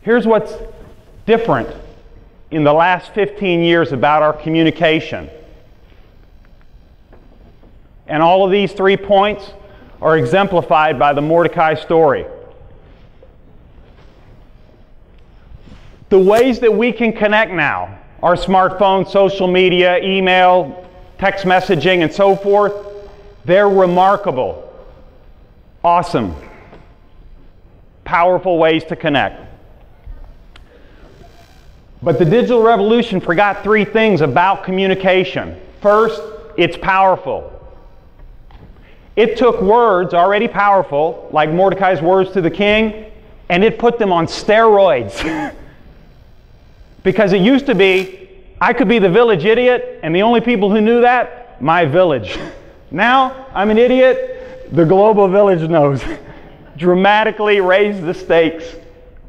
Here's what's different in the last 15 years about our communication. And all of these 3 points are exemplified by the Mordecai story. The ways that we can connect now, our smartphone, social media, email, text messaging, and so forth, they're remarkable, awesome, powerful ways to connect. But the digital revolution forgot 3 things about communication. First, it's powerful. It took words already powerful, like Mordecai's words to the king, and it put them on steroids. Because it used to be, I could be the village idiot, and the only people who knew that, my village. Now, I'm an idiot, the global village knows. Dramatically raised the stakes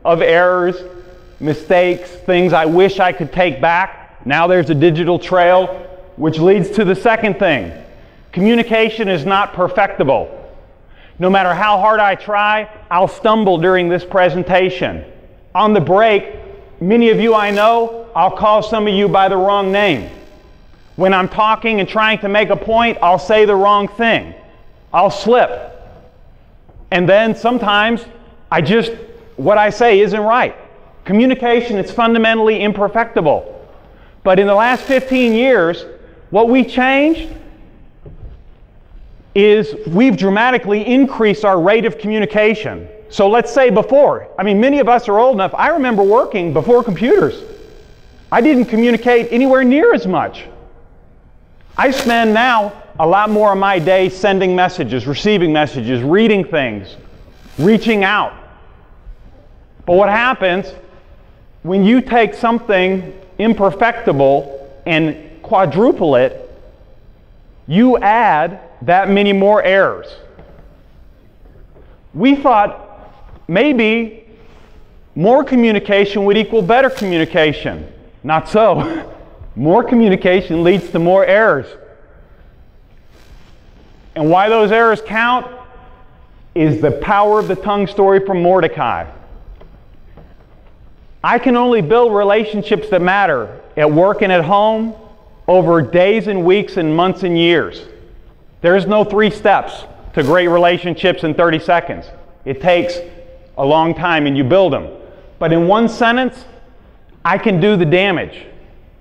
of errors, mistakes, things I wish I could take back. Now there's a digital trail, which leads to the second thing. Communication is not perfectible. No matter how hard I try, I'll stumble during this presentation. On the break, many of you I know, I'll call some of you by the wrong name. When I'm talking and trying to make a point, I'll say the wrong thing. I'll slip. And then sometimes what I say isn't right. Communication is fundamentally imperfectible. But in the last 15 years, what we changed is we've dramatically increased our rate of communication. So let's say before, many of us are old enough, I remember working before computers. I didn't communicate anywhere near as much. I spend now a lot more of my day sending messages, receiving messages, reading things, reaching out. But what happens when you take something imperfectible and quadruple it, you add that many more errors. We thought maybe more communication would equal better communication. Not so. More communication leads to more errors. And why those errors count is the power of the tongue story from Mordecai. I can only build relationships that matter at work and at home over days and weeks and months and years. There's no 3 steps to great relationships in 30 seconds. It takes a long time and you build them. But in one sentence, I can do the damage.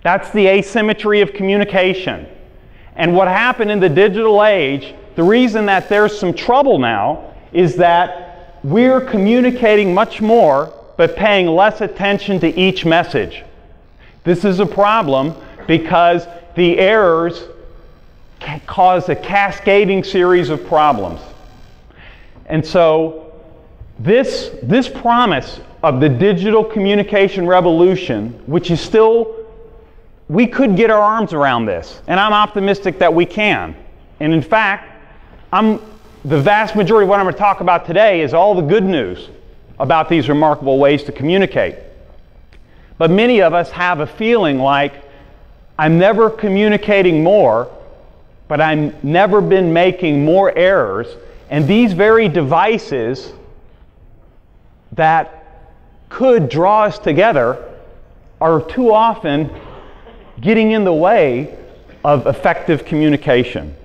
That's the asymmetry of communication. And what happened in the digital age, the reason that there's some trouble now is that we're communicating much more but paying less attention to each message. This is a problem because the errors cause a cascading series of problems. And so this promise of the digital communication revolution, which is still, we could get our arms around this, and I'm optimistic that we can. And in fact, the vast majority of what I'm going to talk about today is all the good news about these remarkable ways to communicate. But many of us have a feeling like, I'm never communicating more, but I've never been making more errors. And these very devices that could draw us together are too often getting in the way of effective communication.